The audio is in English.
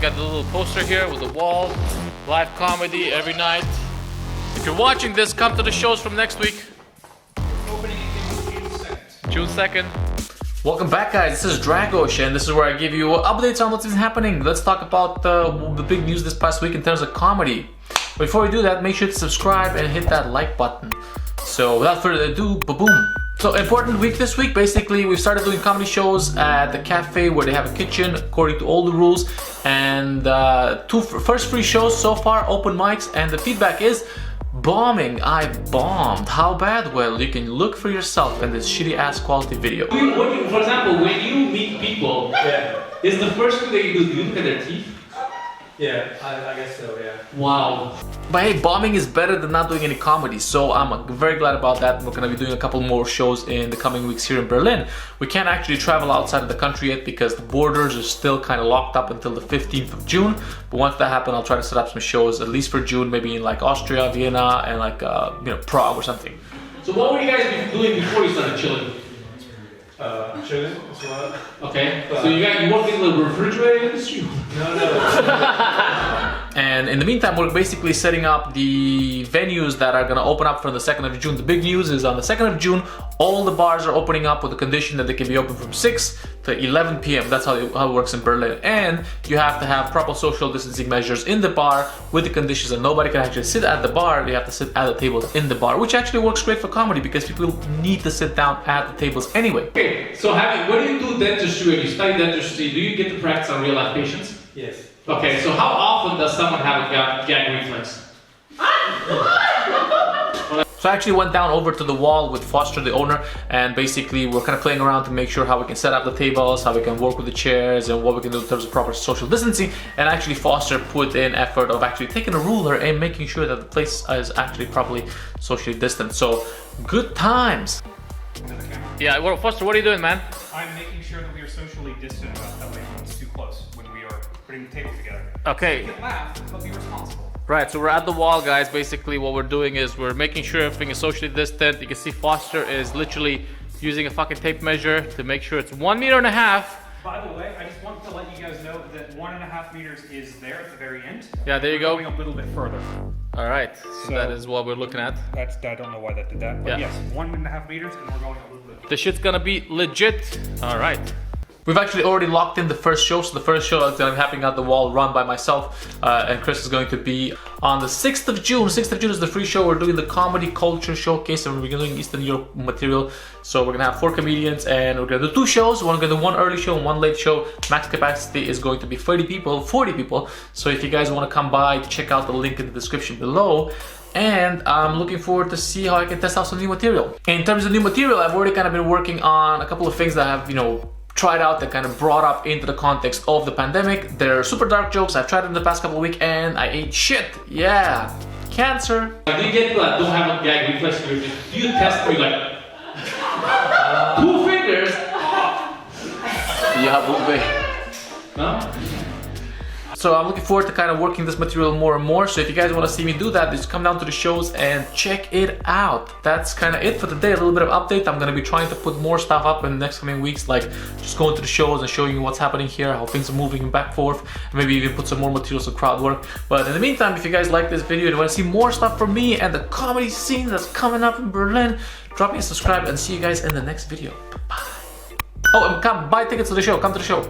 got the little poster here with the wall, live comedy every night. If you're watching this, come to the shows from next week. Opening June 2nd. June 2nd. Welcome back, guys. This is Dragos, and this is where I give you updates on what's been happening. Let's talk about the big news this past week in terms of comedy. But before we do that, make sure to subscribe and hit that like button. So without further ado, ba-boom. So important week this week. Basically, we've started doing comedy shows at the cafe where they have a kitchen according to all the rules. And first free shows so far, open mics, and the feedback is bombing. I bombed. How bad? Well, you can look for yourself in this shitty ass quality video. For example, when you meet people, is the first thing that you do you look at their teeth? Yeah, I guess so, yeah. Wow. But hey, bombing is better than not doing any comedy, so I'm very glad about that. We're gonna be doing a couple more shows in the coming weeks here in Berlin. We can't actually travel outside of the country yet because the borders are still kind of locked up until the 15th of June. But once that happens, I'll try to set up some shows, at least for June, maybe in like Austria, Vienna, and like Prague or something. So what were you guys doing before you started chilling? Chilling as well. Okay. So you work in the refrigerator industry? No. And in the meantime, we're basically setting up the venues that are gonna open up from the 2nd of June. The big news is on the 2nd of June, all the bars are opening up with the condition that they can be open from 6 to 11 p.m. That's how it works in Berlin. And you have to have proper social distancing measures in the bar with the conditions that nobody can actually sit at the bar. They have to sit at the tables in the bar, which actually works great for comedy because people need to sit down at the tables anyway. Okay, so when you do dentistry, when you study dentistry, do you get to practice on real life patients? Yes. Okay, so how often does someone have a gag reflex? So I actually went down over to the wall with Foster, the owner, and basically we're kind of playing around to make sure how we can set up the tables, how we can work with the chairs, and what we can do in terms of proper social distancing. And actually Foster put in effort of actually taking a ruler and making sure that the place is actually properly socially distant. So good times. Yeah, well, Foster, what are you doing, man? I'm making sure that we are socially distant enough that way no one's too close when we are putting the table together. Okay. We can laugh, but be responsible. Right, so we're at the wall, guys. Basically what we're doing is we're making sure everything is socially distant. You can see Foster is literally using a fucking tape measure to make sure it's 1.5 meters. By the way, I just want to let you guys know that 1.5 meters is there at the very end. Yeah, there you go. Going a little bit further. All right, so that is what we're looking at. I don't know why that did that, but Yeah. yes, 1.5 meters, and we're going a little bit. The shit's gonna be legit. All right. We've actually already locked in the first show. So the first show is gonna be happening at the wall, run by myself, and Chris is going to be on the 6th of June. 6th of June is the free show. We're doing the comedy culture showcase, and we're doing Eastern Europe material. So we're gonna have 4 comedians, and we're gonna do 2 shows. We're gonna do 1 early show and 1 late show. Max capacity is going to be 40 people. So if you guys wanna come by, check out the link in the description below. And I'm looking forward to see how I can test out some new material. In terms of new material, I've already kind of been working on a couple of things that have, tried out that kind of brought up into the context of the pandemic. They're super dark jokes. I've tried them the past couple of weeks and I ate shit. Yeah, cancer. Do you get people that don't have a gag reflex? Do you test where you're like 2 fingers? Yeah, No? so I'm looking forward to kind of working this material more and more. So if you guys want to see me do that, just come down to the shows and check it out. That's kind of it for today. A little bit of update. I'm going to be trying to put more stuff up in the next coming weeks, like just going to the shows and showing you what's happening here, how things are moving back and forth, and maybe even put some more materials of crowd work. But in the meantime, if you guys like this video and want to see more stuff from me and the comedy scene that's coming up in Berlin, drop me a subscribe and see you guys in the next video. Bye. Oh, and come buy tickets to the show. Come to the show.